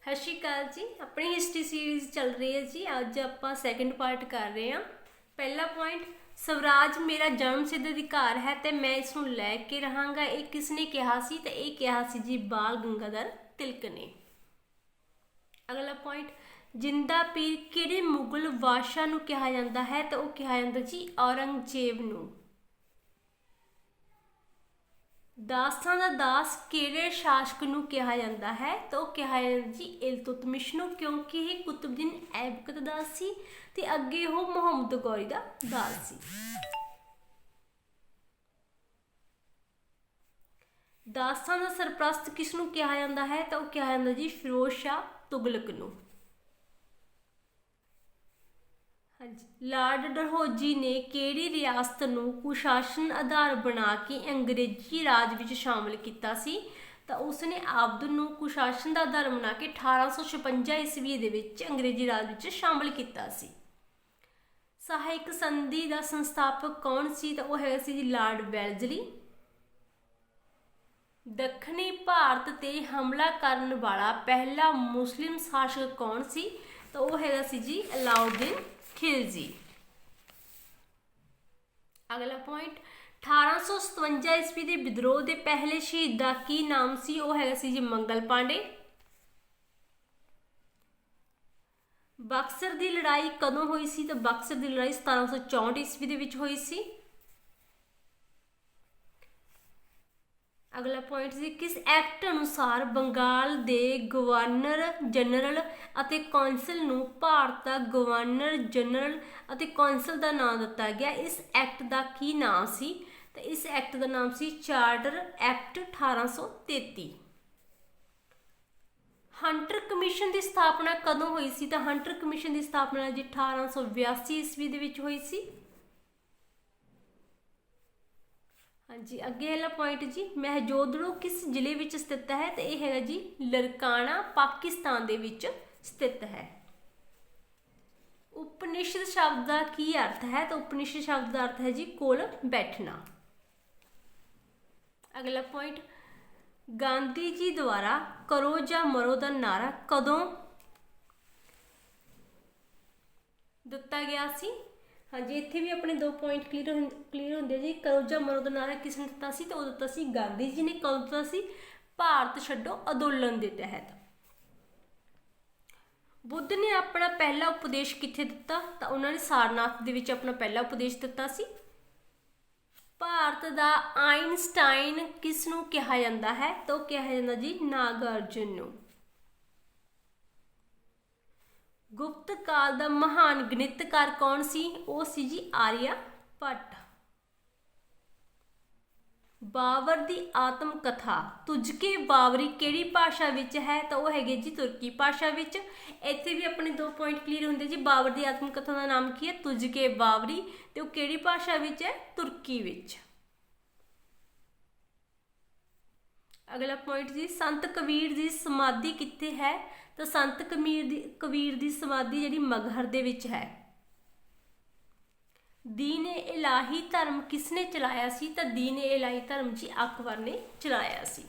सत श्री अकाल जी। अपनी हिस्ट्री सीरीज़ चल रही है जी। अज आप सैकेंड पार्ट कर रहे हैं। पहला पॉइंट, स्वराज मेरा जन्म सिद्ध अधिकार है तो मैं इसनूं लैके रहांगा। ये किसने कहा सी? तो ये कहा सी जी बाल गंगाधर तिलक ने। अगला पॉइंट, जिंदा पीर किहड़े मुगल बादशाह नूं कहा जाता है? तो वह कहा जाता जी औरंगजेब नूं। दासां दा दास किहड़े शासक नूं कहा जाता है? तो वह कहा जाता जी इल्तुतमिश नूं, क्योंकि यह कुतुबुद्दीन ऐबक दा दास सी ते अगे वह मुहम्मद गौरी दा दास सी। दासां दा सरप्रस्त किस नूं कहा जाता है? तो वह कहा जाता जी फिरोज शाह तुगलक नूं। हाँ जी, लॉर्ड डलहौजी ने किहड़ी रियासत नूं कुशासन आधार बना के अंग्रेजी राज विच शामिल किया सी? तो उसने आबद नूं कुशासन का आधार बना के 1856 ईस्वी दे विच अंग्रेजी राज विच शामिल किया सी। सहायक संधि का संस्थापक कौन सी? तो वह है जी लॉर्ड वेलजली। दक्षिणी भारत ते हमला करने वाला पहला मुस्लिम शासक कौन सी? तो वह है जी अलाउद्दीन खिलजी। अगला पॉइंट, 1857 ईस्वी के विद्रोह के पहले शहीद का की नाम सी? वह है जी मंगल पांडे। बक्सर की लड़ाई कदों हुई सी? तो बक्सर की लड़ाई 1764 ईस्वी के विच हुई सी। अगला पॉइंट जी, किस एक्ट अनुसार बंगाल के गवर्नर जनरल अते कौंसल नूं भारत का गवर्नर जनरल अते कौंसल का नाम दिता गया? इस एक्ट का की नाम सी? तो इस एक्ट का नाम सी चार्टर एक्ट 1833। हंटर कमीशन की स्थापना कदों हुई सी? तो हंटर कमीशन की स्थापना जी 1882 ईस्वी दे विच हुई सी। हाँ जी, अगे वाला पॉइंट जी, महजोदड़ो किस जिले में स्थित है? तो यह है जी लरकाना पाकिस्तान दे विच स्थित है। उपनिषद शब्द का की अर्थ है? तो उपनिषद शब्द का अर्थ है जी कोल बैठना। अगला पॉइंट, गांधी जी द्वारा करो या मरो का नारा कदों दिता गया सी? हाँ जी, इत्थे भी अपने दो पॉइंट क्लीयर होंगे जी। करो या मरो का नारा किसने दिता सी? तो दिता सी गांधी जी ने। कदों दिता सी? भारत छड्डो अंदोलन के तहत। बुद्ध ने अपना पहला उपदेश कित्थे दिता? तो उन्होंने सारनाथ दे विच अपना पहला उपदेश दिता सी। भारत का आइनस्टाइन किस नूं कहा जाता है? तो कहा जाता जी नागार्जुन नूं। गुप्त काल का महान गणितकार कौन सी? वो सी जी आर्यभट्ट। बाबर की आत्मकथा तुझके बाबरी किहड़ी भाषा विच है? तो वह है जी तुर्की भाषा विच। इत्थे भी अपने दो पॉइंट क्लीयर होंगे जी। बाबर की आत्मकथा का नाम की है? तुझके बाबरी। तो किहड़ी भाषा विच है? तुर्की विच। अगला पॉइंट जी, संत कबीर की समाधि कित्थे है? तो संत कबीर की समाधि जिहड़ी मगहर दे विच है। दीन ए इलाही धर्म किसने चलाया सी? तो दीन ए इलाही धर्म जी अकबर ने चलाया सी।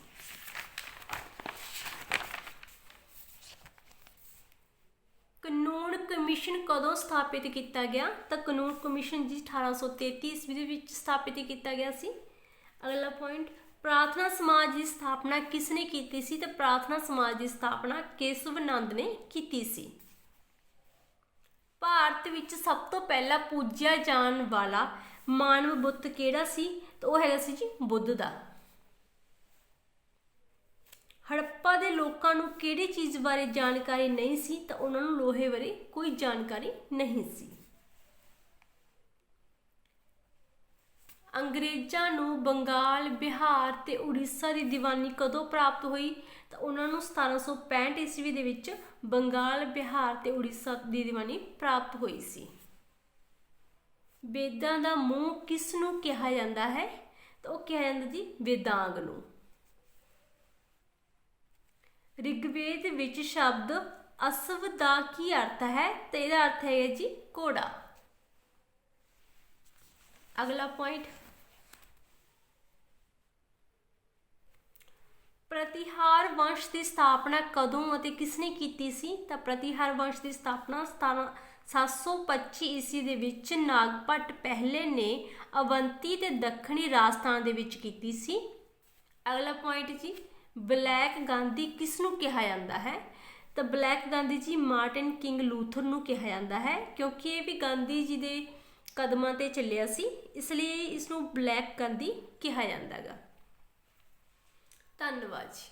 कानून कमीशन कदों स्थापित किया गया? तो कानून कमीशन जी 1833 ईस्वी दे विच स्थापित किया गया सी। अगला पॉइंट, प्रार्थना समाज की स्थापना किसने की सी? तो प्रार्थना समाज की स्थापना केशव नंद ने की सी। भारत विच सब तो पहला पूजिया जाने वाला मानव बुत किहड़ा सी? तो वह है जी बुद्ध दा। हड़प्पा दे लोकां नूं किहड़ी चीज़ बारे जानकारी नहीं सी? तो उन्हां नूं लोहे बारे कोई जानकारी नहीं सी। अंग्रेज़ां नूं बंगाल बिहार ते उड़ीसा की दीवानी कदों प्राप्त हुई? तो उन्होंने 1765 ईस्वी दे विच बंगाल बिहार ते उड़ीसा की दीवानी प्राप्त हुई सी। वेदां दा मूँह किस नूं कहा जाता है? तो वह कहा जाता जी वेदांग नूं। ऋग्वेद विच शब्द अश्व का की अर्थ है? तो यह अर्थ है जी घोड़ा। अगला पॉइंट, ਪ੍ਰਤੀਹਾਰ ਵੰਸ਼ ਦੀ ਸਥਾਪਨਾ ਕਦੋਂ ਅਤੇ ਕਿਸਨੇ ਕੀਤੀ ਸੀ? ਤਾਂ ਪ੍ਰਤੀਹਾਰ ਵੰਸ਼ ਦੀ ਸਥਾਪਨਾ 725 ਈਸਵੀ ਦੇ ਵਿੱਚ ਨਾਗਭਟ ਪਹਿਲੇ ਨੇ ਅਵੰਤੀ ਤੇ ਦੱਖਣੀ ਰਾਜਸਥਾਨ ਦੇ ਵਿੱਚ ਕੀਤੀ ਸੀ। ਅਗਲਾ ਪੁਆਇੰਟ ਜੀ, ਬਲੈਕ ਗਾਂਧੀ ਕਿਸ ਨੂੰ ਕਿਹਾ ਜਾਂਦਾ ਹੈ? ਤਾਂ black Gandhi ji Martin king Luther ਨੂੰ ਕਿਹਾ ਜਾਂਦਾ ਹੈ, ਕਿਉਂਕਿ ਇਹ ਵੀ ਗਾਂਧੀ ਜੀ ਦੇ ਕਦਮਾਂ ਤੇ ਚੱਲਿਆ ਸੀ, ਇਸ ਲਈ ਇਸ ਨੂੰ ਬਲੈਕ ਗਾਂਧੀ ਕਿਹਾ ਜਾਂਦਾ ਗਾ। ਧੰਨਵਾਦ ਜੀ।